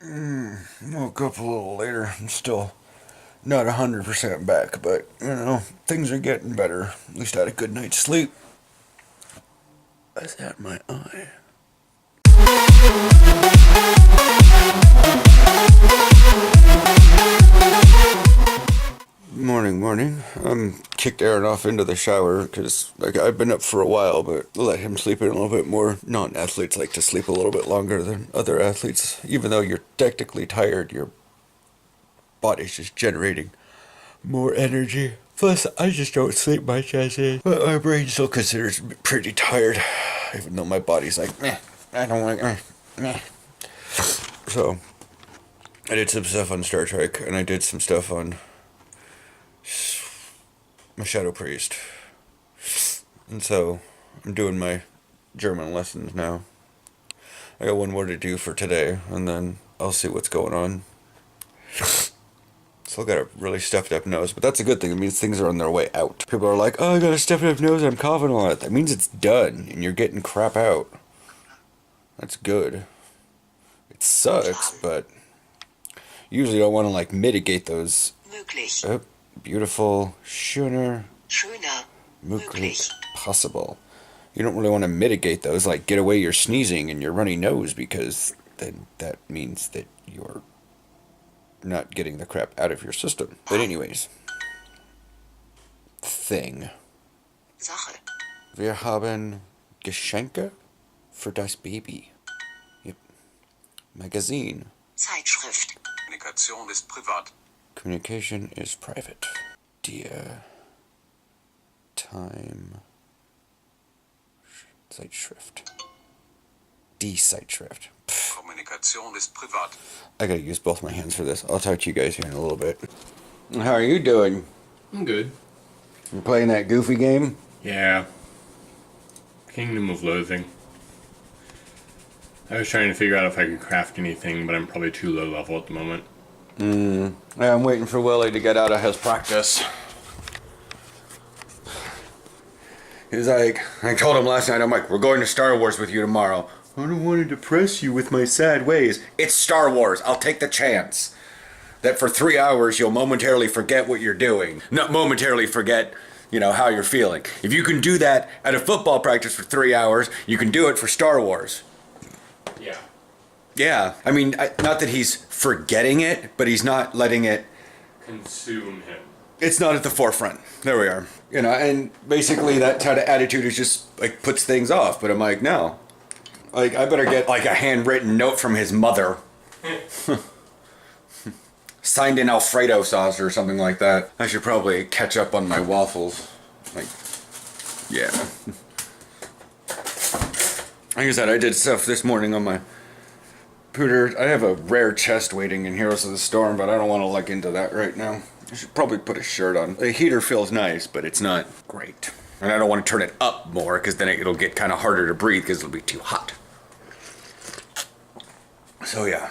Woke up a little later. I'm still not 100% back, but, things are getting better. At least I had a good night's sleep. Is that my eye? Morning. Kicked Aaron off into the shower because I've been up for a while, but let him sleep in a little bit more. Non-athletes like to sleep a little bit longer than other athletes. Even though you're technically tired, your body's just generating more energy. Plus, I just don't sleep much as is. But my brain still considers me pretty tired, even though my body's like, meh, I don't want, meh. So, I did some stuff on Star Trek, and I did some stuff on my Shadow Priest. And so, I'm doing my German lessons now. I got one more to do for today, and then I'll see what's going on. Still got a really stuffed up nose, but that's a good thing. It means things are on their way out. People are like, oh, I got a stuffed up nose, I'm coughing a lot. That means it's done, and you're getting crap out. That's good. It sucks, but usually I want to, mitigate those. Möglich. Oh, beautiful. Schöner. Schöner. Möglich. Possible. You don't really want to mitigate those, like get away your sneezing and your runny nose, because then that means that you're not getting the crap out of your system. But anyways. Thing. Sache. Wir haben Geschenke für das Baby. Yep. Magazine. Zeitschrift. Kommunikation ist privat. Communication is private. Dear Time Zeitschrift. Die Zeitschrift. Kommunikation ist privat. I gotta use both my hands for this. I'll talk to you guys here in a little bit. How are you doing? I'm good. You playing that goofy game? Yeah. Kingdom of Loathing. I was trying to figure out if I could craft anything, but I'm probably too low level at the moment. Yeah, I'm waiting for Willie to get out of his practice. He's like, I told him last night, I'm like, we're going to Star Wars with you tomorrow. I don't want to depress you with my sad ways. It's Star Wars. I'll take the chance that for 3 hours you'll momentarily forget what you're doing. Not momentarily forget, how you're feeling. If you can do that at a football practice for 3 hours, you can do it for Star Wars. Yeah. Yeah. I mean, not that he's forgetting it, but he's not letting it Consume him. it's not at the forefront. There we are. And basically that kind of attitude is just puts things off. But I'm like, no. I better get a handwritten note from his mother. Signed in Alfredo sauce or something like that. I should probably catch up on my waffles. Yeah. Like I said, I did stuff this morning on my computer. I have a rare chest waiting in Heroes of the Storm, but I don't want to look into that right now. I should probably put a shirt on. The heater feels nice, but it's not great. And I don't want to turn it up more, because then it'll get kind of harder to breathe, because it'll be too hot. So yeah.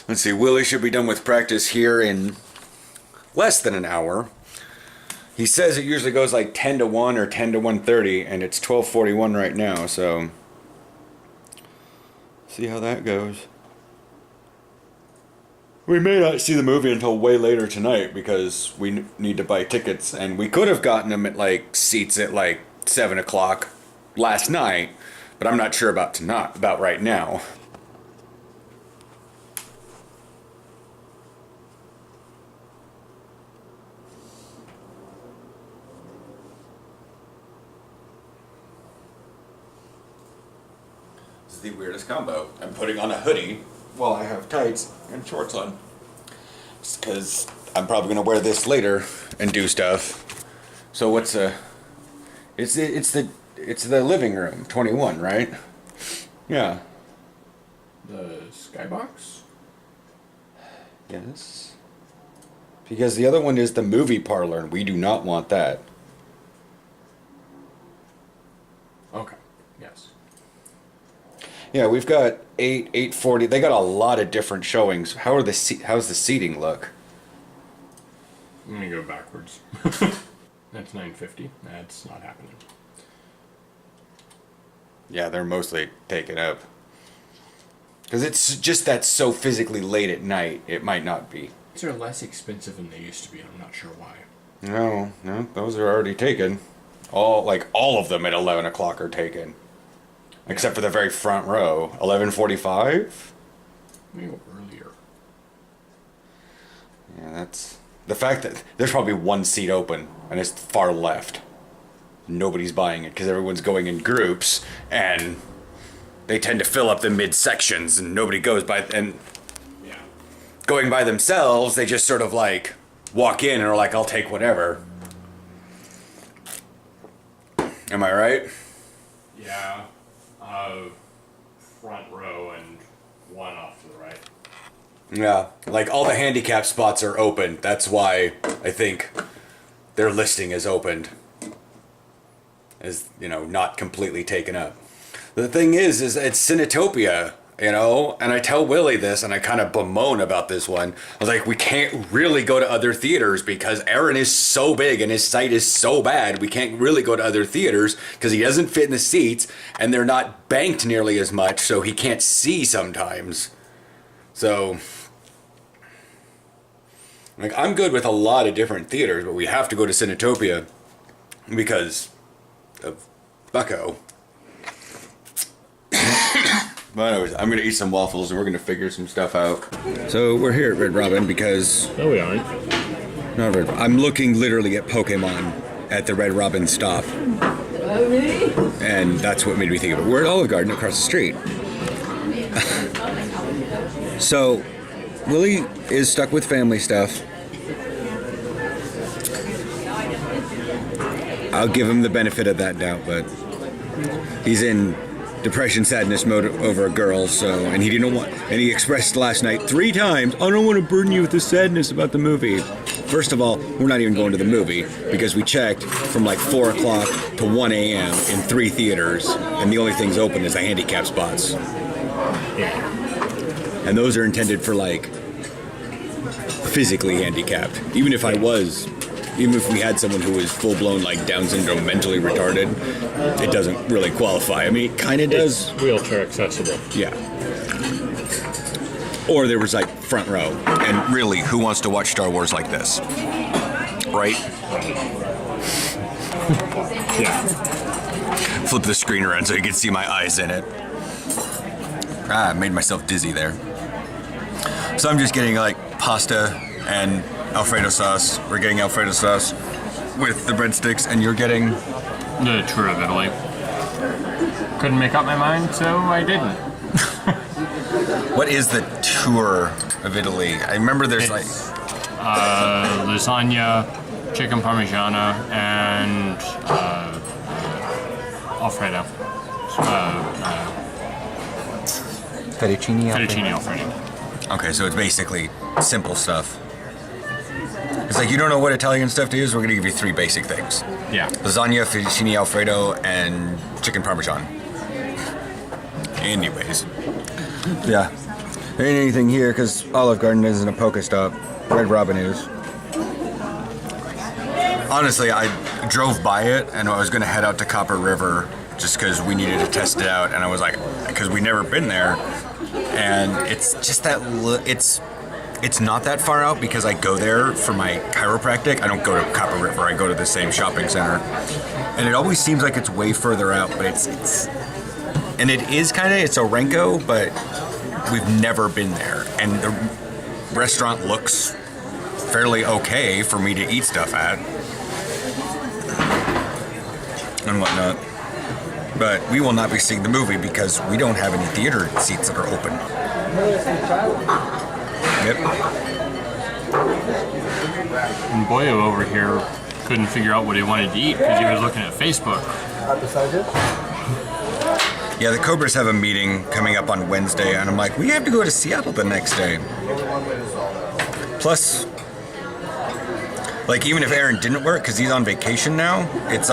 Let's see, Willie should be done with practice here in less than an hour. He says it usually goes 10 to 1 or 10 to 1:30, and it's 12:41 right now, so see how that goes. We may not see the movie until way later tonight because we need to buy tickets, and we could have gotten them at seats at 7 o'clock last night, but I'm not sure about right now. This is the weirdest combo. I'm putting on a hoodie while I have tights and shorts on. Because I'm probably going to wear this later and do stuff. So it's the living room, 21, right? Yeah. The skybox? Yes. Because the other one is the movie parlor, and we do not want that. Okay. Yes. Yeah, we've got 8:40. They got a lot of different showings. How's the seating look? I'm gonna go backwards. That's 9:50. That's not happening. Yeah, they're mostly taken up. Because it's just that so physically late at night, it might not be. These are less expensive than they used to be, and I'm not sure why. No, those are already taken. All of them at 11 o'clock are taken. Except for the very front row. 11:45? Maybe earlier. Yeah, that's... The fact that there's probably one seat open, and it's far left. Nobody's buying it, because everyone's going in groups, and they tend to fill up the midsections, and nobody goes by... And Yeah. going by themselves, they just sort of like walk in and are like, I'll take whatever. Am I right? Yeah. Front row and one off to the right. Yeah, like all the handicap spots are open. That's why I think their listing is opened. Is, not completely taken up. The thing is it's Cinetopia, and I tell Willie this, and I kind of bemoan about this one. I was like, we can't really go to other theaters because Aaron is so big and his sight is so bad. We can't really go to other theaters because he doesn't fit in the seats and they're not banked nearly as much, so he can't see sometimes. So, I'm good with a lot of different theaters, but we have to go to Cinetopia because of Bucko. But anyways, I'm gonna eat some waffles and we're gonna figure some stuff out. So we're here at Red Robin because... No, we aren't. Not Red I'm looking literally at Pokemon at the Red Robin stop. And that's what made me think of it. We're at Olive Garden across the street. So, Willie is stuck with family stuff. I'll give him the benefit of that doubt, but he's in depression, sadness mode over a girl, and he didn't want, and he expressed last night 3 times, I don't want to burden you with the sadness about the movie. First of all, we're not even going to the movie, because we checked from 4 o'clock to 1 a.m. in 3 theaters, and the only things open is the handicap spots. Yeah. And those are intended for, physically handicapped. Even if we had someone who was full-blown, Down syndrome, mentally retarded, it doesn't really qualify. I mean, it kind of does. It's wheelchair accessible. Yeah. Or there was, front row. And really, who wants to watch Star Wars like this? Right? Yeah. Flip the screen around so you can see my eyes in it. I made myself dizzy there. So I'm just getting, pasta and Alfredo sauce. We're getting Alfredo sauce with the breadsticks, and you're getting... The tour of Italy. Couldn't make up my mind, so I didn't. What is the tour of Italy? I remember there's lasagna, chicken parmigiana, and Alfredo. Fettuccine Alfredo. Okay, so it's basically simple stuff. It's you don't know what Italian stuff to use, we're going to give you 3 basic things. Yeah. Lasagna, fettuccine Alfredo, and chicken parmesan. Anyways. Yeah. There ain't anything here because Olive Garden isn't a Pokestop. Red Robin is. Honestly, I drove by it and I was going to head out to Copper River just because we needed to test it out. And I was because we never been there. And it's just that... It's not that far out because I go there for my chiropractic. I don't go to Copper River. I go to the same shopping center. And it always seems like it's way further out, but it's and it is it's Orenco, but we've never been there. And the restaurant looks fairly okay for me to eat stuff at. And whatnot. But we will not be seeing the movie because we don't have any theater seats that are open. Yep. And Boyo over here couldn't figure out what he wanted to eat because he was looking at Facebook. Yeah, the Cobras have a meeting coming up on Wednesday, and I'm we have to go to Seattle the next day. Plus, even if Aaron didn't work, because he's on vacation now, it's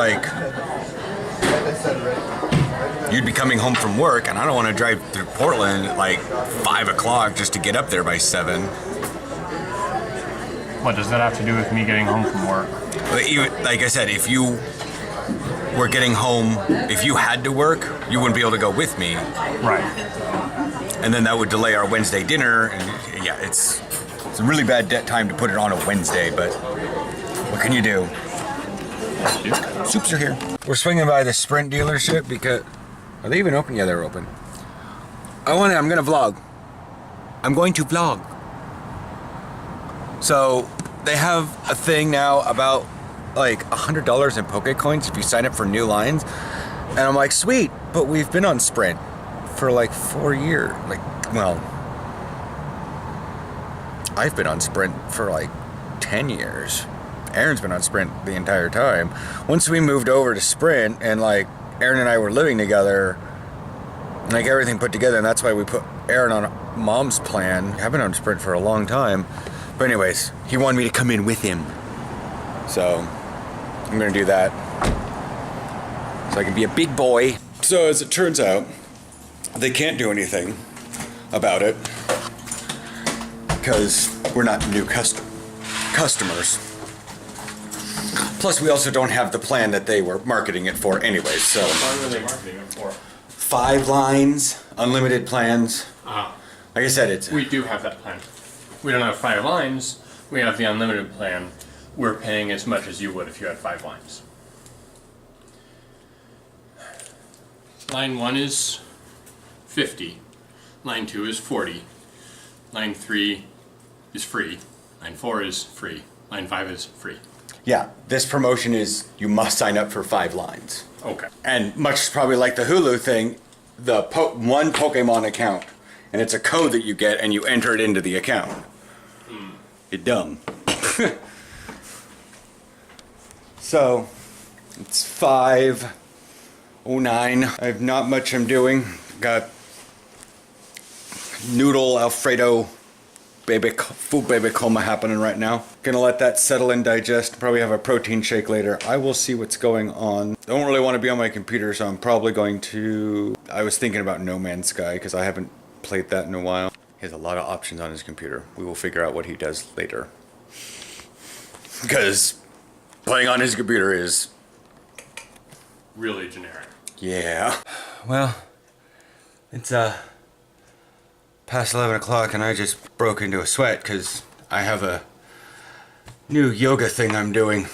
you'd be coming home from work, and I don't want to drive through Portland at 5 o'clock just to get up there by 7. What does that have to do with me getting home from work? But even, like I said, if you were getting home, if you had to work, you wouldn't be able to go with me. Right. and then that would delay our Wednesday dinner. And yeah, it's a really bad time to put it on a Wednesday, but what can you do? Soups are here. We're swinging by the Sprint dealership because... Are they even open? Yeah, they're open. I'm gonna vlog. I'm going to vlog. So, they have a thing now about like $100 in Pokecoins if you sign up for new lines. And I'm like, sweet, but we've been on Sprint for like 4 years. Like, well, I've been on Sprint for like 10 years. Aaron's been on Sprint the entire time. Once we moved over to Sprint and like Aaron and I were living together, like everything put together, and that's why we put Aaron on Mom's plan. I've been on Sprint for a long time. But anyways, he wanted me to come in with him. So I'm gonna do that. So I can be a big boy. So as it turns out, they can't do anything about it because we're not new customers. Plus, we also don't have the plan that they were marketing it for anyways, so. What were they marketing it for? 5 lines, unlimited plans. Ah. Like I said, it's... We do have that plan. We don't have 5 lines. We have the unlimited plan. We're paying as much as you would if you had 5 lines. Line 1 is 50. Line 2 is 40. Line 3 is free. Line 4 is free. Line 5 is free. Yeah, this promotion is you must sign up for 5 lines. Okay. And much probably like the Hulu thing, the one Pokemon account, and it's a code that you get and you enter it into the account. You're dumb. So, it's 5:09. I have not much I'm doing. Got noodle Alfredo food baby coma happening right now. Gonna let that settle and digest. Probably have a protein shake later. I will see what's going on. Don't really want to be on my computer, so I'm probably going to... I was thinking about No Man's Sky because I haven't played that in a while. He has a lot of options on his computer. We will figure out what he does later. Because playing on his computer is... Really generic. Yeah. Well, it's past 11 o'clock and I just broke into a sweat because I have a new yoga thing I'm doing.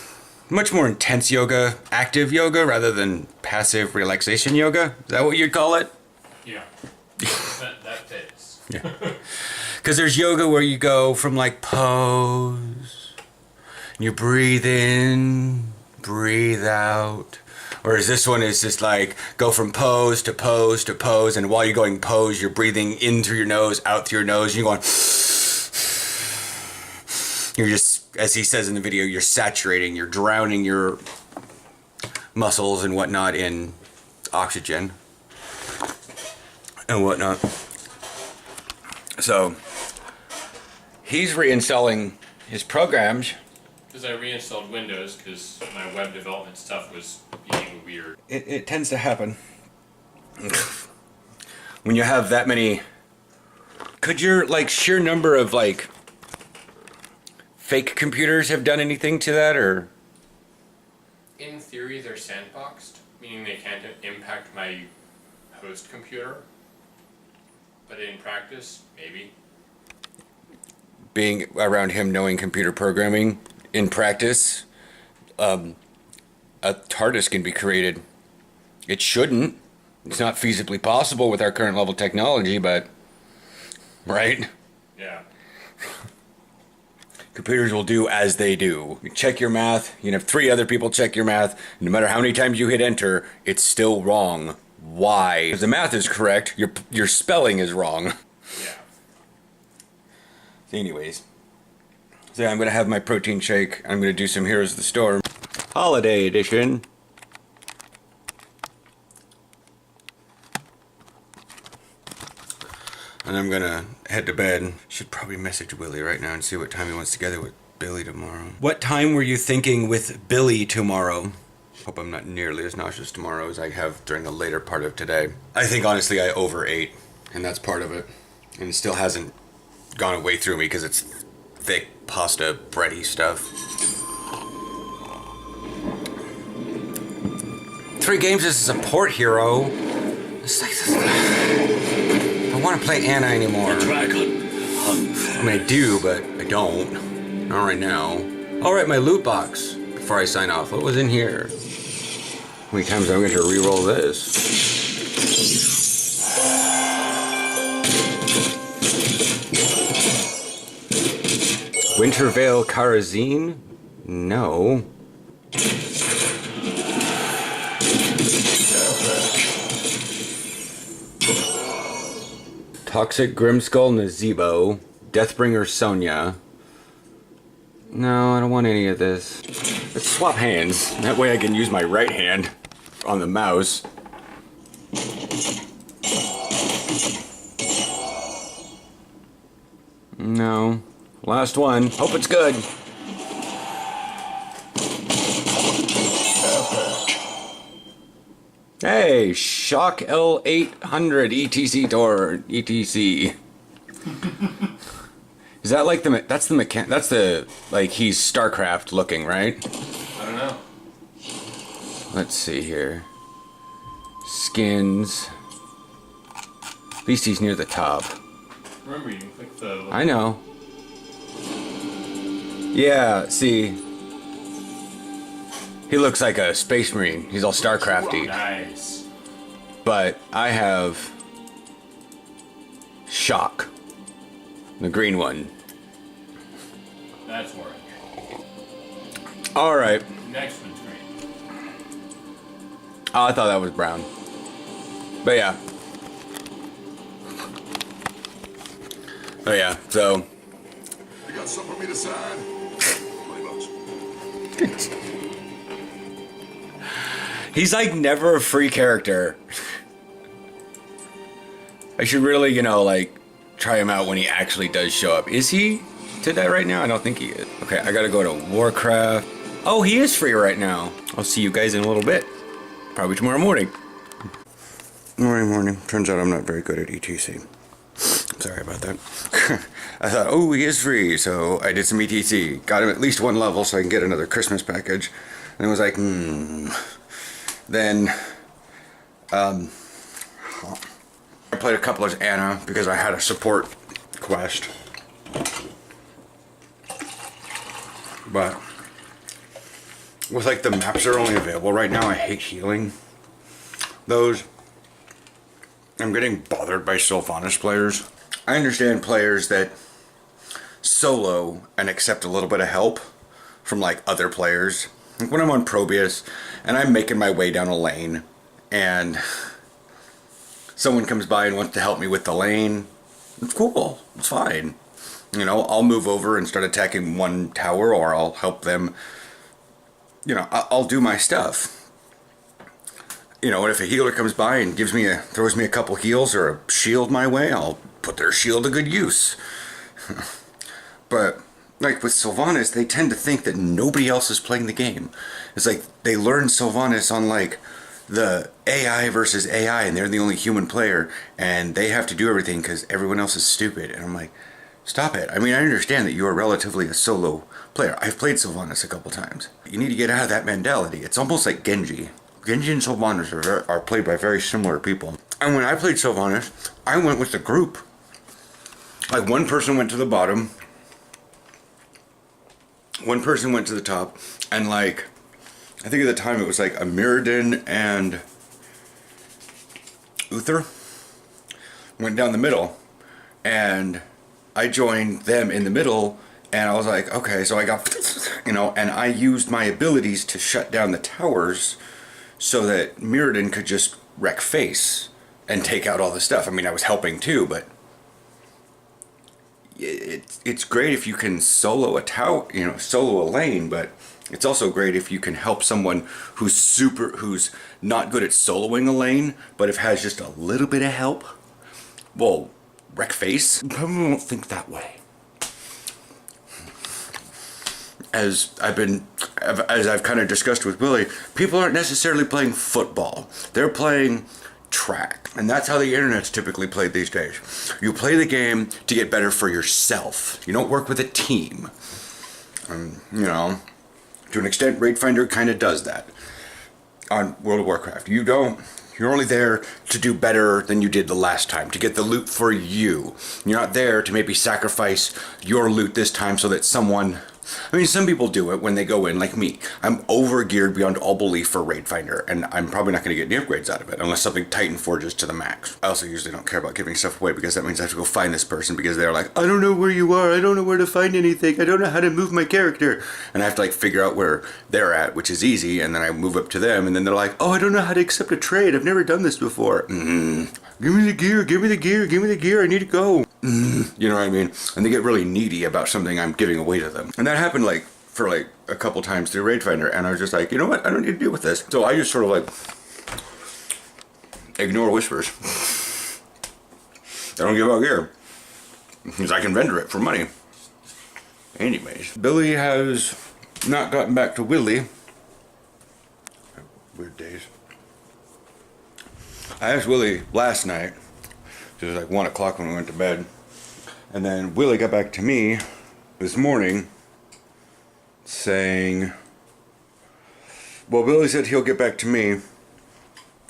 Much more intense yoga, active yoga rather than passive relaxation yoga. Is that what you'd call it? Yeah. that fits. Yeah. Because there's yoga where you go from like pose, and you breathe in, breathe out. Whereas this one is just like go from pose to pose to pose, and while you're going pose, you're breathing in through your nose, out through your nose, and you're going. You're just, as he says in the video, you're saturating, you're drowning your muscles and whatnot in oxygen and whatnot. So he's reinstalling his programs. Because I reinstalled Windows because my web development stuff was being weird. It tends to happen. When you have that many... Could your, like, sheer number of, like, fake computers have done anything to that, or...? In theory, they're sandboxed, meaning they can't impact my host computer. But in practice, maybe. Being around him knowing computer programming, in practice, a TARDIS can be created. It shouldn't. It's not feasibly possible with our current level technology, but... Right? Yeah. Computers will do as they do. You check your math, you can have 3 other people check your math, no matter how many times you hit enter, it's still wrong. Why? Because the math is correct, your spelling is wrong. Yeah. So anyways. So I'm going to have my protein shake. I'm going to do some Heroes of the Storm. Holiday edition. And I'm going to head to bed. Should probably message Willie right now and see what time he wants together with Billy tomorrow. What time were you thinking with Billy tomorrow? Hope I'm not nearly as nauseous tomorrow as I have during the later part of today. I think honestly I overate, and that's part of it. And it still hasn't gone away through me because it's thick pasta bready stuff. 3 games as a support hero. It's like the don't want to play Anna anymore. Dragon. I mean, I do, but I don't. Not right now. Alright, my loot box. Before I sign off, what was in here? How many times am I going to re-roll this? Wintervale Karazine? No. Toxic Grimskull Nazebo. Deathbringer Sonya. No, I don't want any of this. Let's swap hands. That way I can use my right hand on the mouse. No. Last one. Hope it's good. Hey, Shock L800 ETC Tor ETC. Is that like that's the like he's StarCraft looking, right? I don't know. Let's see here. Skins. At least he's near the top. Remember, you can click the. I know. Yeah, see. He looks like a space marine. He's all StarCrafty. Nice. But I have Shock. The green one. That's orange. Alright. Next one's green. Oh, I thought that was brown. But yeah. Oh yeah, so. You got something for me to sign? 20 bucks. He's like never a free character. I should really, like, try him out when he actually does show up. Is he to that right now? I don't think he is. Okay, I gotta go to Warcraft. Oh, he is free right now. I'll see you guys in a little bit. Probably tomorrow morning. Morning. Turns out I'm not very good at ETC. Sorry about that. I thought, oh, he is free, so I did some ETC. Got him at least one level so I can get another Christmas package. And it was like, Then, I played a couple as Anna because I had a support quest. But, with like the maps that are only available right now, I hate healing those. I'm getting bothered by Sylvanas players. I understand players that solo and accept a little bit of help from like other players. Like when I'm on Probius and I'm making my way down a lane and someone comes by and wants to help me with the lane, it's cool, it's fine. I'll move over and start attacking one tower, or I'll help them. I'll do my stuff. And if a healer comes by and throws me a couple heals or a shield my way, I'll put their shield to good use. But like with Sylvanas, they tend to think that nobody else is playing the game. It's like they learn Sylvanas on like the AI versus AI, and they're the only human player, and they have to do everything because everyone else is stupid. And I'm like, stop it. I mean, I understand that you are relatively a solo player. I've played Sylvanas a couple times. You need to get out of that mentality. It's almost like Genji. Genji and Sylvanas are played by very similar people. And when I played Sylvanas, I went with the group. Like one person went to the bottom, one person went to the top, and like, I think at the time it was like a Mirrodin and Uther went down the middle, and I joined them in the middle, and I was like, okay, so I got, and I used my abilities to shut down the towers so that Mirrodin could just wreck face and take out all the stuff. I mean, I was helping too, but it's great if you can solo a tower, solo a lane, but it's also great if you can help someone who's not good at soloing a lane, but if has just a little bit of help, well, wreck face. Probably won't think that way. As I've kind of discussed with Willie, people aren't necessarily playing football. They're playing track. And that's how the internet's typically played these days. You play the game to get better for yourself. You don't work with a team. To an extent, Raid Finder kind of does that on World of Warcraft. You don't You're only there to do better than you did the last time, to get the loot for you. You're not there to maybe sacrifice your loot this time so that someone... I mean, some people do it when they go in, like me. I'm over-geared beyond all belief for Raid Finder, and I'm probably not going to get any upgrades out of it, unless something Titan forges to the max. I also usually don't care about giving stuff away, because that means I have to go find this person, because they're like, I don't know where you are, I don't know where to find anything, I don't know how to move my character. And I have to, like, figure out where they're at, which is easy, and then I move up to them, and then they're like, oh, I don't know how to accept a trade, I've never done this before. Give me the gear, give me the gear, give me the gear, I need to go. You know what I mean? And they get really needy about something I'm giving away to them. And that happened like for like a couple times through Raid Finder, and I was just like, you know what? I don't need to deal with this. So I just sort of like ignore whispers. I don't give out gear because I can vendor it for money. Anyways, Billy has not gotten back to Willie. Weird days. I asked Willie last night. It was like 1 o'clock when we went to bed. And then Willie got back to me this morning saying, well, Billy said he'll get back to me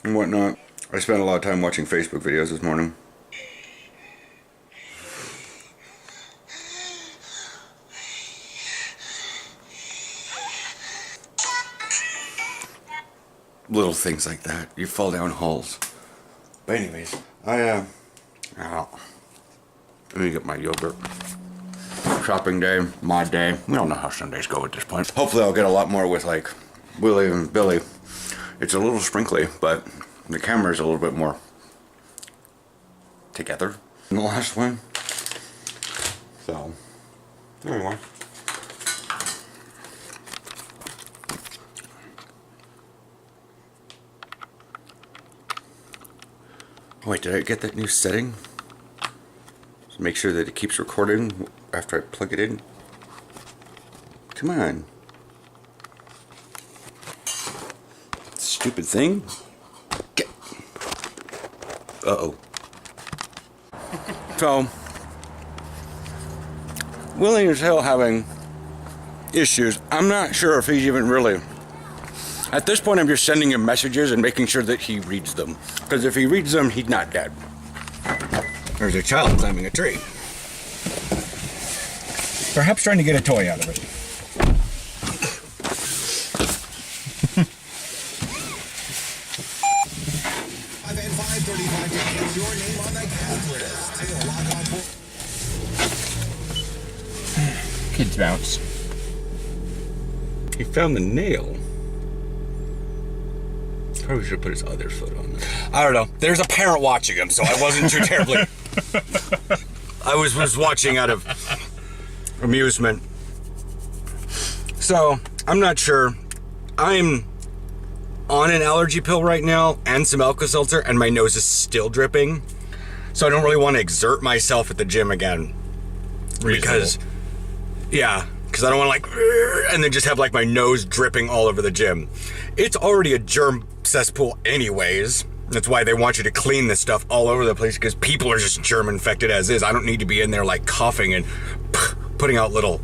and whatnot. I spent a lot of time watching Facebook videos this morning. Little things like that. You fall down holes. But anyways, let me get my yogurt. Shopping day, mod day. We don't know how Sundays go at this point. Hopefully I'll get a lot more with like Willie and Billy. It's a little sprinkly, but the camera's a little bit more together than the last one. So, there we go. Oh, wait, did I get that new setting? Just make sure that it keeps recording after I plug it in. Come on. Stupid thing. Get. Uh-oh. So, Willie is still having issues. I'm not sure if he's even really... At this point, I'm just sending him messages and making sure that he reads them. Because if he reads them, he's not dead. There's a child climbing a tree. Perhaps trying to get a toy out of it. Kids bounce. He found the nail. Probably should have put his other foot on there. I don't know. There's a parent watching him, so I wasn't too terribly... I was watching out of amusement. So, I'm not sure. I'm on an allergy pill right now and some Alka-Seltzer, and my nose is still dripping. So I don't really want to exert myself at the gym again. Because, yeah, because I don't want to like, and then just have like my nose dripping all over the gym. It's already a germ cesspool anyways. That's why they want you to clean this stuff all over the place, because people are just germ infected as is. I don't need to be in there like coughing and putting out little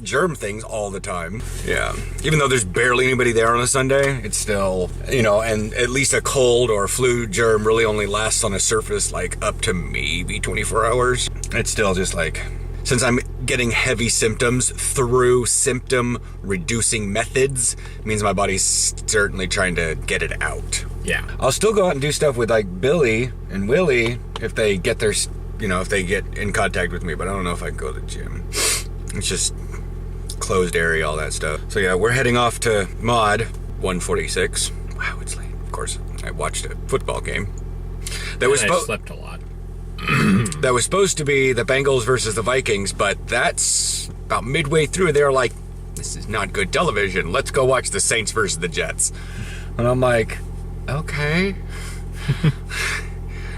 germ things all the time. Yeah. Even though there's barely anybody there on a Sunday, it's still, you know, and at least a cold or flu germ really only lasts on a surface like up to maybe 24 hours. It's still just like, since I'm getting heavy symptoms through symptom reducing methods, it means my body's certainly trying to get it out. Yeah. I'll still go out and do stuff with like Billy and Willie if they get their, you know, if they get in contact with me, but I don't know if I can go to the gym. It's just closed area, all that stuff. So yeah, we're heading off to Mod 146. Wow, it's late. Of course, I watched a football game. That was I slept a lot. That was supposed to be the Bengals versus the Vikings, but that's about midway through. They're like, this is not good television. Let's go watch the Saints versus the Jets. And I'm like, okay.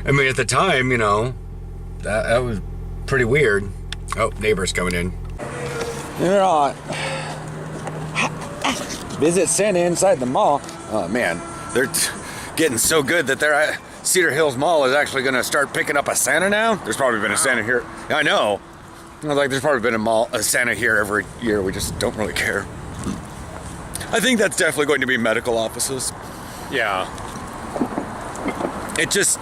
I mean, at the time, you know, that was pretty weird. Oh, neighbor's coming in. You're on. Visit Santa inside the mall. Oh, man. They're getting so good that they're at Cedar Hills Mall is actually going to start picking up a Santa now. There's probably been a Santa here. I know. I was like, there's probably been a Santa here every year. We just don't really care. I think that's definitely going to be medical offices. Yeah. it's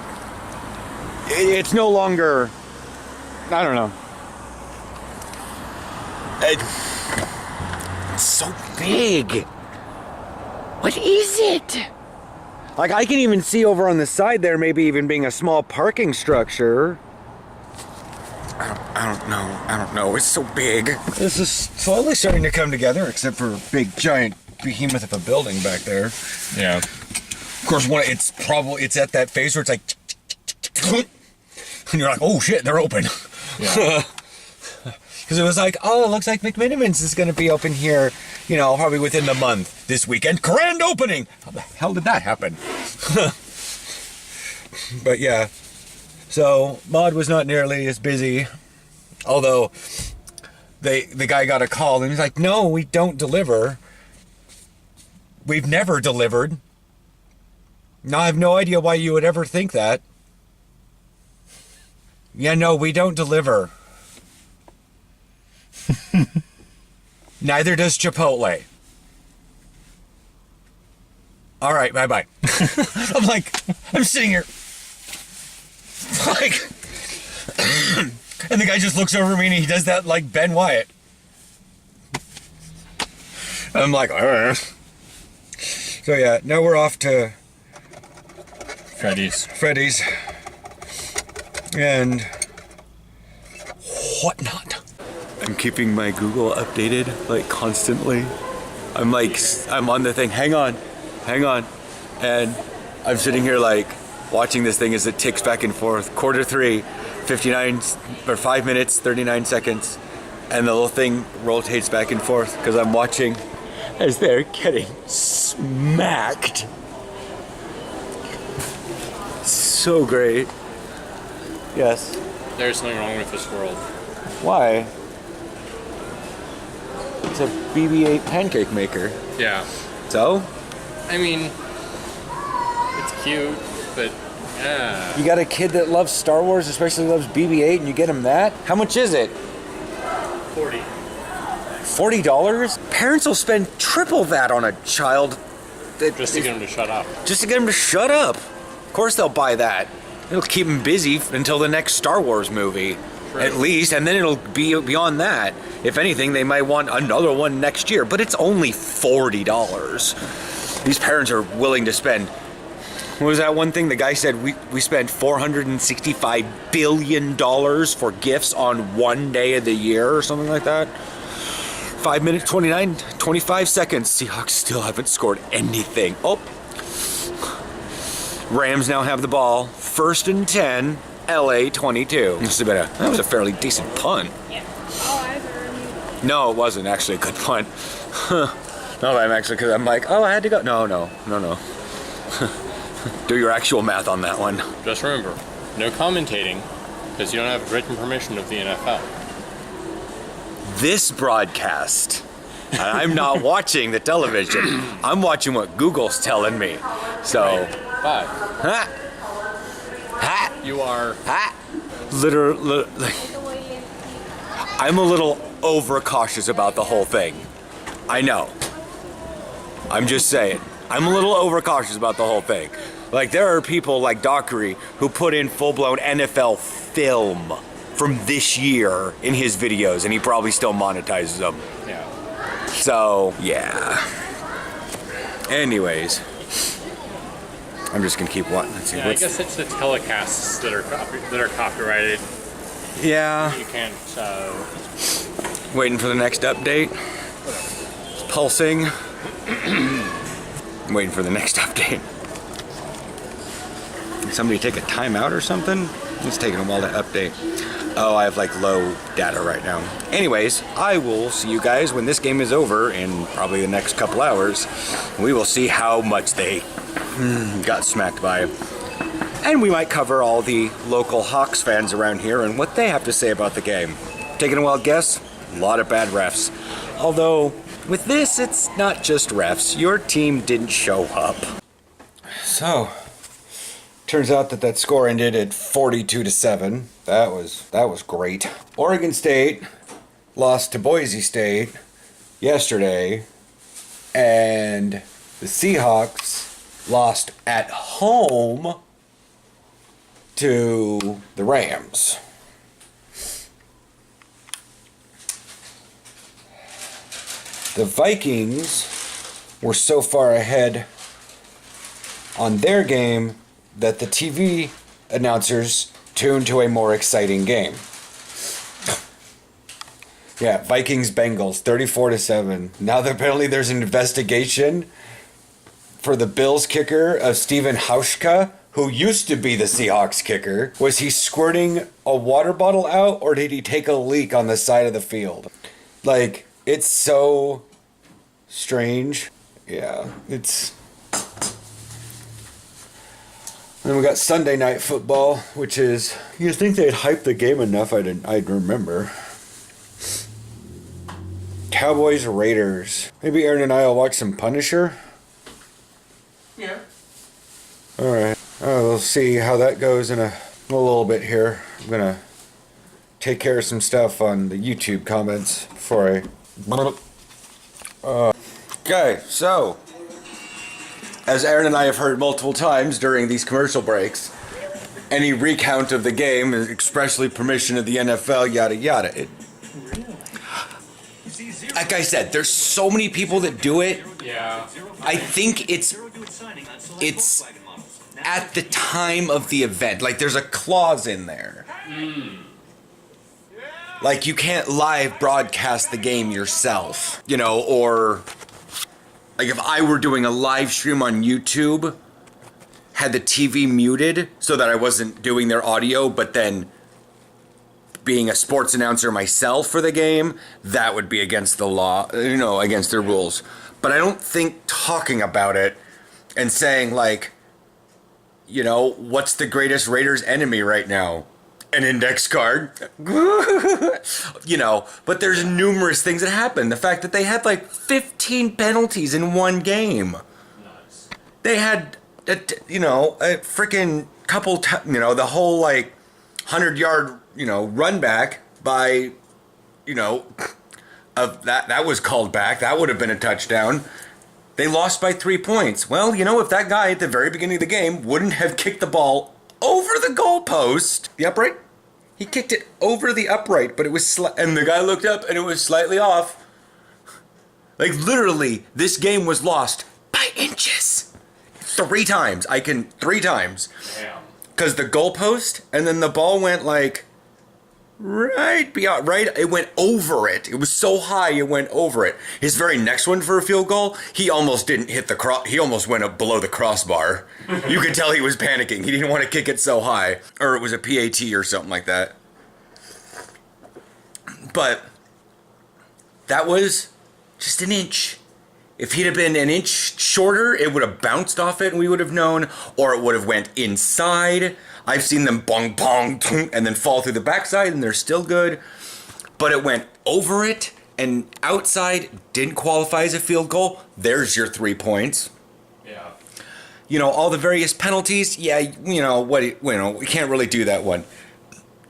no longer, I don't know. It's so big. What is it? Like, I can even see over on the side there, maybe even being a small parking structure. I don't know. It's so big. This is slowly starting to come together, except for a big, giant behemoth of a building back there. Yeah. Of course, it's at that phase where it's like, and you're like, oh shit, they're open. Yeah. Because it was like, oh, it looks like McMinimans is going to be open here, probably within the month. This weekend, grand opening. How the hell did that happen? But yeah, so Mod was not nearly as busy. Although the guy got a call and he's like, no, we don't deliver. We've never delivered. Now I have no idea why you would ever think that. Yeah, no, we don't deliver. Neither does Chipotle. All right, bye-bye. I'm sitting here. Like, and the guy just looks over me and he does that like Ben Wyatt. I'm like, Argh. So yeah, now we're off to Freddy's. And whatnot. I'm keeping my Google updated, like, constantly. I'm on the thing, hang on. And I'm sitting here, like, watching this thing as it ticks back and forth. Quarter 3, 5 minutes, 39 seconds. And the little thing rotates back and forth because I'm watching as they're getting smacked. So great. Yes. There's something wrong with this world. Why? It's a BB-8 pancake maker. Yeah. So? I mean, it's cute, but yeah. You got a kid that loves Star Wars, especially loves BB-8, and you get him that? How much is it? 40. $40? Parents will spend triple that on a child. Just to get him to shut up. Just to get him to shut up. Of course they'll buy that. It'll keep him busy until the next Star Wars movie. True. At least, and then it'll be beyond that. If anything, they might want another one next year, but it's only $40. These parents are willing to spend. What was that one thing? The guy said we spent $465 billion for gifts on one day of the year or something like that. 5 minutes, 25 seconds. Seahawks still haven't scored anything. Oh. Rams now have the ball. 1st and 10, LA 22. That was a fairly decent punt. Yeah. No, it wasn't actually a good punt. No, I'm actually, because I'm like, oh, I had to go. No. Do your actual math on that one. Just remember, no commentating, because you don't have written permission of the NFL. This broadcast, I'm not watching the television. I'm watching what Google's telling me. So, But you are literally, I'm a little overcautious about the whole thing. I know. I'm just saying. I'm a little overcautious about the whole thing. Like, there are people like Dockery who put in full-blown NFL film from this year in his videos, and he probably still monetizes them. Yeah. So, yeah. Anyways. I'm just gonna keep watching. Let's see. Yeah, I guess it's the telecasts that are copyrighted. Yeah. You can't. Waiting for the next update. It's pulsing. Waiting for the next update. Did somebody take a timeout or something? It's taking a while to update. Oh, I have like low data right now. Anyways, I will see you guys when this game is over in probably the next couple hours. We will see how much they got smacked by. And we might cover all the local Hawks fans around here and what they have to say about the game. Taking a wild guess? A lot of bad refs. Although, with this, it's not just refs. Your team didn't show up. So, turns out that score ended at 42-7. That was great. Oregon State lost to Boise State yesterday, and the Seahawks lost at home to the Rams. The Vikings were so far ahead on their game that the TV announcers tuned to a more exciting game. Yeah, Vikings Bengals 34-7. Now apparently there's an investigation for the Bills kicker of Steven Hauschka, who used to be the Seahawks kicker. Was he squirting a water bottle out, or did he take a leak on the side of the field? Like, it's so strange. Yeah, it's... And then we got Sunday Night Football, which is... You'd think they'd hype the game enough, I'd remember. Cowboys Raiders. Maybe Aaron and I will watch some Punisher? Yeah. Alright. We'll see how that goes in a little bit here. I'm gonna take care of some stuff on the YouTube comments before I... Okay, so... As Aaron and I have heard multiple times during these commercial breaks, any recount of the game is expressly permission of the NFL, yada yada. Like I said, there's so many people that do it. Yeah. I think it's at the time of the event. Like, there's a clause in there. Like, you can't live broadcast the game yourself, you know, or like if I were doing a live stream on YouTube, had the TV muted so that I wasn't doing their audio, but then being a sports announcer myself for the game, that would be against the law, you know, against their rules. But I don't think talking about it and saying, like, you know, what's the greatest Raiders enemy right now? An index card. You know, but there's numerous things that happen. The fact that they had like 15 penalties in one game. Nice. They had, you know, a freaking couple, you know, the whole like 100-yard, you know, run back by, you know, of that was called back. That would have been a touchdown. They lost by 3 points. Well, you know, if that guy at the very beginning of the game wouldn't have kicked the ball over the goalpost, the upright, he kicked it over the upright, but it was and the guy looked up and it was slightly off. Like, literally, this game was lost by inches. 3 times. 3 times. Damn. Because the goalpost, and then the ball went like right beyond, right? It went over it. It was so high, it went over it. His very next one for a field goal, he almost didn't hit the he almost went up below the crossbar. You could tell he was panicking. He didn't want to kick it so high. Or it was a PAT or something like that. But that was just an inch. If he'd have been an inch shorter, it would have bounced off it and we would have known, or it would have went inside. I've seen them bong bong and then fall through the backside and they're still good. But it went over it and outside, didn't qualify as a field goal. There's your 3 points. Yeah. You know, all the various penalties, yeah, you know, we can't really do that one.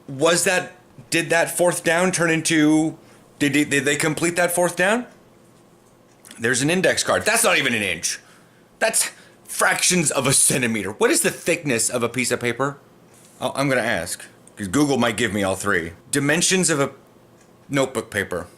Did that 4th down turn into, did they complete that 4th down? There's an index card. That's not even an inch. That's fractions of a centimeter. What is the thickness of a piece of paper? Oh, I'm going to ask, because Google might give me all 3. Dimensions of a notebook paper.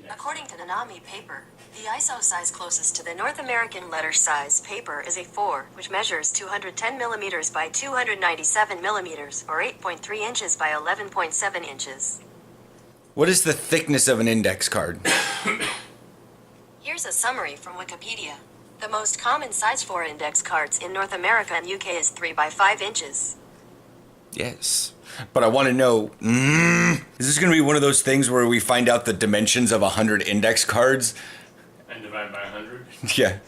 According to Nanami paper, the ISO size closest to the North American letter size paper is A4, which measures 210 millimeters by 297 millimeters, or 8.3 inches by 11.7 inches. What is the thickness of an index card? Here's a summary from Wikipedia. The most common size for index cards in North America and UK is 3 by 5 inches. Yes. But I want to know, is this going to be one of those things where we find out the dimensions of 100 index cards? And divide by 100? Yeah.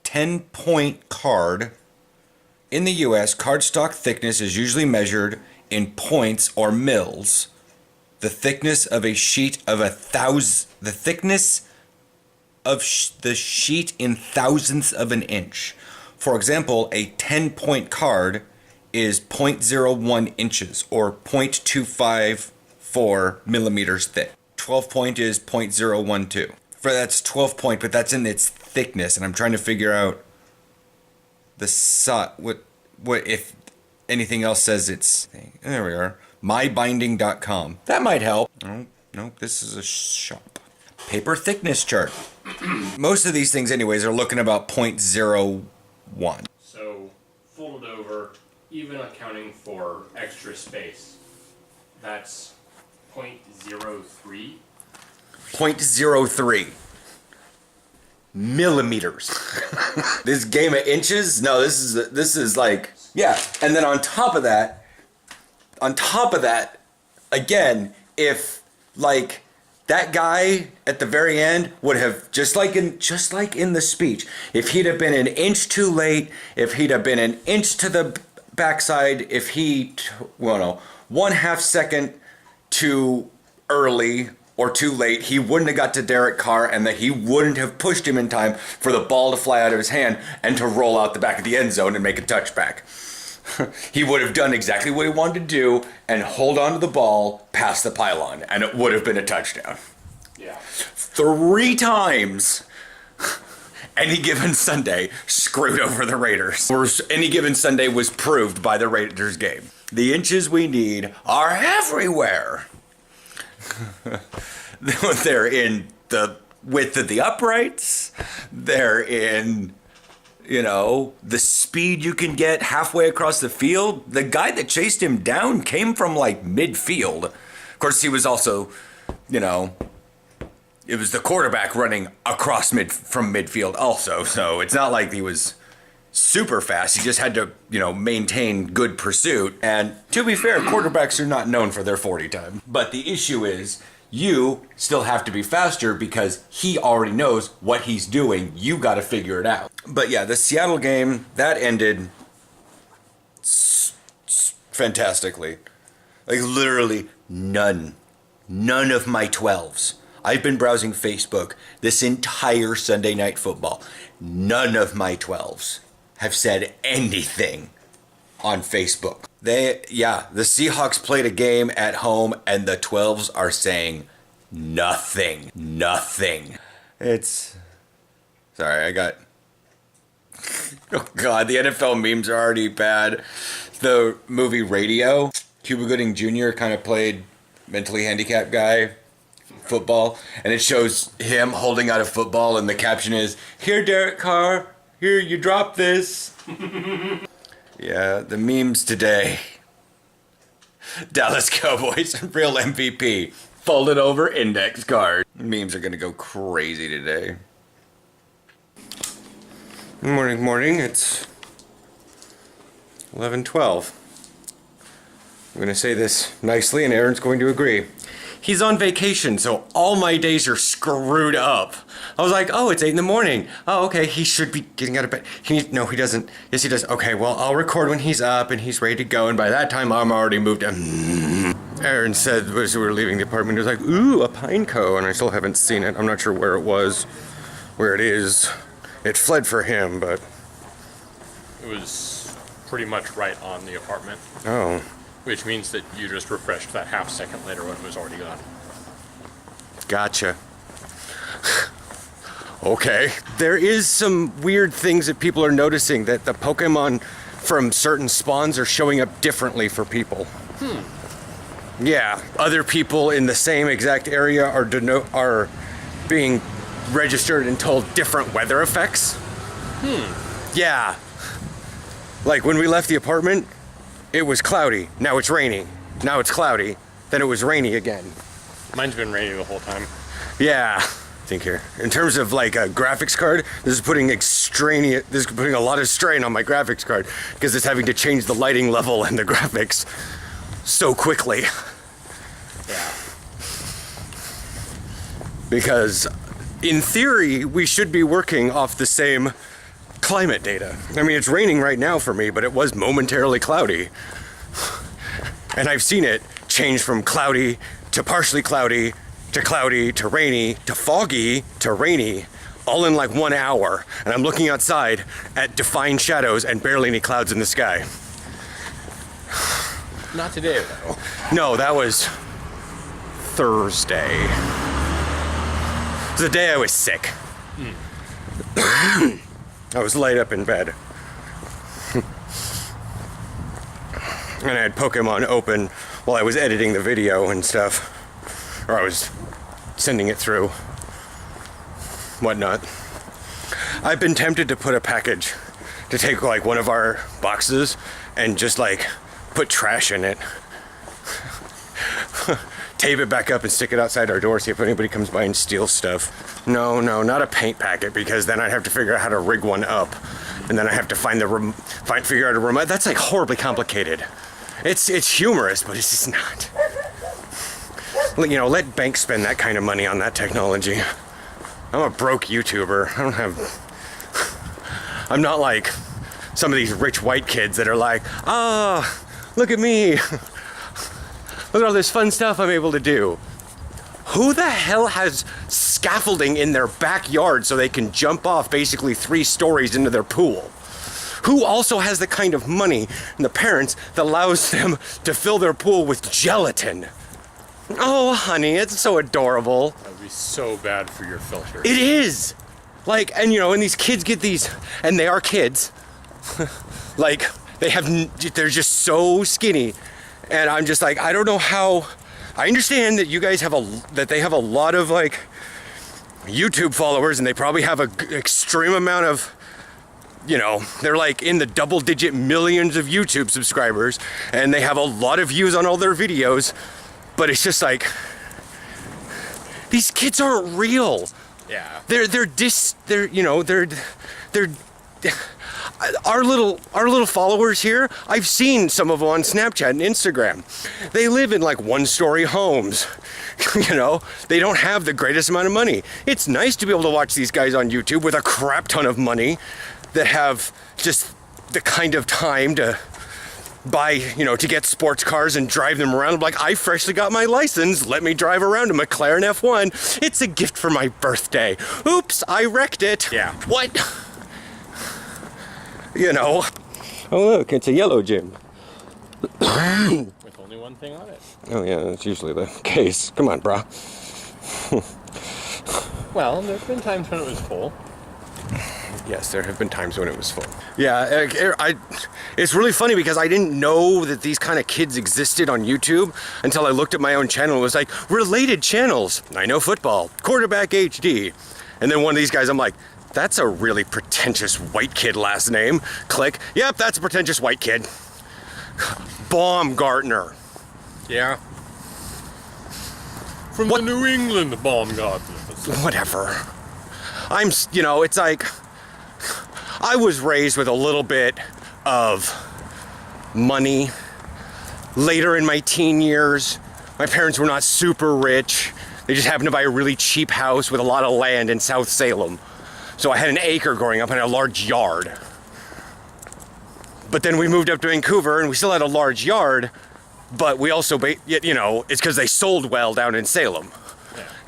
10-point card. In the US, cardstock thickness is usually measured in points or mils. The thickness of a sheet of the thickness of the sheet in thousandths of an inch. For example, a 10-point card is 0.01 inches or 0.254 millimeters thick. 12-point is 0.012. That's 12-point, but that's in its thickness, and I'm trying to figure out the size. what if anything else says it's... There we are. Mybinding.com. That might help. Oh, no, this is a shop. Paper thickness chart. Most of these things anyways are looking about 0.01. So folded over, even accounting for extra space, that's 0.03. 0.03 millimeters. This game of inches? No, this is like, yeah. And then on top of that, again, if like that guy at the very end would have, just like in the speech, if he'd have been an inch too late, if he'd have been an inch to the backside, if he, well, no, 1/2 second too early or too late, he wouldn't have got to Derek Carr, and that he wouldn't have pushed him in time for the ball to fly out of his hand and to roll out the back of the end zone and make a touchback. He would have done exactly what he wanted to do and hold on to the ball past the pylon, and it would have been a touchdown. Yeah. 3 times Any Given Sunday screwed over the Raiders. Or Any Given Sunday was proved by the Raiders game. The inches we need are everywhere. They're in the width of the uprights. They're in, the speed you can get halfway across the field. The guy that chased him down came from like midfield. Of course, he was also, it was the quarterback running across from midfield also. So it's not like he was super fast. He just had to, maintain good pursuit. And to be fair, quarterbacks are not known for their 40 time. But the issue is you still have to be faster because he already knows what he's doing. You got to figure it out. But yeah, the Seattle game, that ended fantastically. Like literally none of my 12s. I've been browsing Facebook this entire Sunday Night Football. None of my 12s have said anything on Facebook. The Seahawks played a game at home and the 12s are saying nothing. Oh God, the NFL memes are already bad. The movie Radio, Cuba Gooding Jr. kind of played mentally handicapped guy football, and it shows him holding out a football and the caption is, "Here, Derek Carr, here, you dropped this." Yeah, the memes today. Dallas Cowboys, real MVP. Folded over index card. Memes are gonna go crazy today. Morning. It's 11:12. I'm gonna say this nicely and Aaron's going to agree. He's on vacation, so all my days are screwed up. I was like, oh, it's 8 a.m. Oh, okay, he should be getting out of bed. No, he doesn't. Yes, he does. Okay, well, I'll record when he's up and he's ready to go, and by that time, I'm already moved. Aaron said as we were leaving the apartment, he was like, ooh, a Pineco, and I still haven't seen it. I'm not sure where it is. It fled for him, but... It was pretty much right on the apartment. Oh. Which means that you just refreshed that half second later when it was already gone. Gotcha. Okay. There is some weird things that people are noticing, that the Pokemon from certain spawns are showing up differently for people. Yeah, other people in the same exact area are being registered and told different weather effects. Yeah. Like when we left the apartment, it was cloudy. Now it's raining. Now it's cloudy. Then it was rainy again. Mine's been rainy the whole time. Yeah. Think here. In terms of like a graphics card, this is putting a lot of strain on my graphics card because it's having to change the lighting level and the graphics so quickly. Yeah. Because in theory, we should be working off the same climate data. I mean, it's raining right now for me, but it was momentarily cloudy. And I've seen it change from cloudy to partially cloudy to rainy to foggy to rainy, all in like 1 hour. And I'm looking outside at defined shadows and barely any clouds in the sky. Not today, though. No, that was Thursday. It was the day I was sick. I was laid up in bed. and I had Pokemon open while I was editing the video and stuff, or I was sending it through, whatnot. I've been tempted to put a package, to take like one of our boxes and just like put trash in it. Tape it back up and stick it outside our door, see if anybody comes by and steals stuff. No, not a paint packet, because then I'd have to figure out how to rig one up. And then I have to figure out a remote. That's like horribly complicated. It's humorous, but it's just not. You know, let banks spend that kind of money on that technology. I'm a broke YouTuber. I'm not like some of these rich white kids that are like, look at me. Look at all this fun stuff I'm able to do. Who the hell has scaffolding in their backyard so they can jump off basically 3 stories into their pool? Who also has the kind of money and the parents that allows them to fill their pool with gelatin? Oh, honey, it's so adorable. That would be so bad for your filter. It is. Like, and you know, and these kids get these, and they are kids. Like, they're just so skinny. And I'm just like, I don't know how. I understand that you guys that they have a lot of like YouTube followers, and they probably have an extreme amount of, you know, they're like in the double-digit millions of YouTube subscribers, and they have a lot of views on all their videos. But it's just like, these kids aren't real. Yeah. Our little followers here, I've seen some of them on Snapchat and Instagram. They live in like 1-story homes. You know, they don't have the greatest amount of money. It's nice to be able to watch these guys on YouTube with a crap ton of money that have just the kind of time to buy, you know, to get sports cars and drive them around. Like, I freshly got my license. Let me drive around a McLaren F1. It's a gift for my birthday. Oops, I wrecked it. Yeah. What? You know. Oh, look, it's a yellow gym. With only one thing on it. Oh, yeah, that's usually the case. Come on, brah. Well, there's been times when it was full. Yes, there have been times when it was full. Yeah, it's really funny because I didn't know that these kind of kids existed on YouTube until I looked at my own channel. It was like, related channels. I know football, quarterback HD. And then one of these guys, I'm like, that's a really pretentious white kid last name. Click. Yep, that's a pretentious white kid. Baumgartner. Yeah. From the New England Baumgartners. Whatever. You know, it's like, I was raised with a little bit of money. Later in my teen years, my parents were not super rich. They just happened to buy a really cheap house with a lot of land in South Salem. So I had an acre growing up and a large yard. But then we moved up to Vancouver and we still had a large yard, but we also, you know, it's because they sold well down in Salem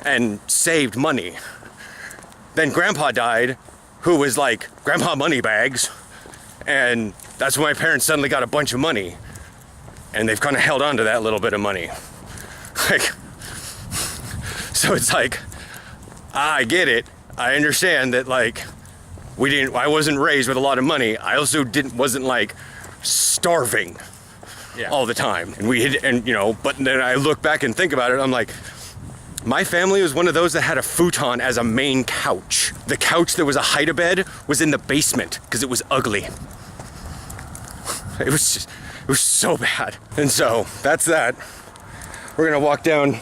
and saved money. Then Grandpa died, who was like Grandpa Moneybags, and that's when my parents suddenly got a bunch of money, and they've kind of held on to that little bit of money. Like, so it's like, I get it. I understand that, like, I wasn't raised with a lot of money. I also wasn't like starving all the time. And you know, but then I look back and think about it, I'm like, my family was one of those that had a futon as a main couch. The couch that was a hide-a-bed was in the basement because it was ugly. It was so bad. And so that's that. We're gonna walk down,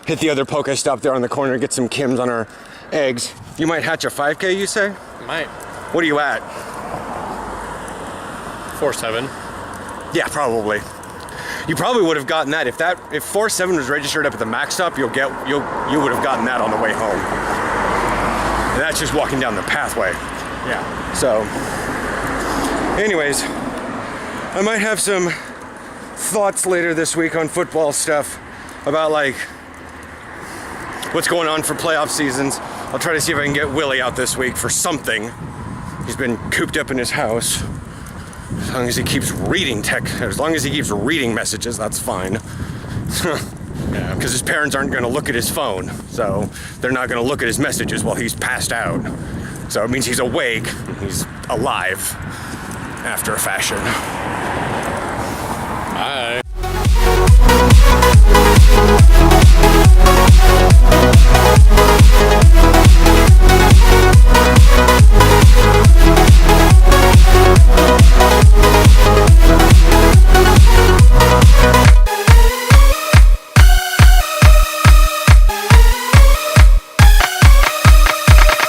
hit the other Pokestop there on the corner, get some Kims on our eggs. You might hatch a 5K, you say? Might. What are you at? 4.7. Yeah, probably. You probably would have gotten that if 4.7 was registered up at the Max Stop. You would have gotten that on the way home. And that's just walking down the pathway. Yeah. So, anyways, I might have some thoughts later this week on football stuff about like what's going on for playoff seasons. I'll try to see if I can get Willie out this week for something. He's been cooped up in his house. As long as he keeps reading messages, that's fine. Because his parents aren't going to look at his phone, so they're not going to look at his messages while he's passed out. So it means he's awake, he's alive, after a fashion. I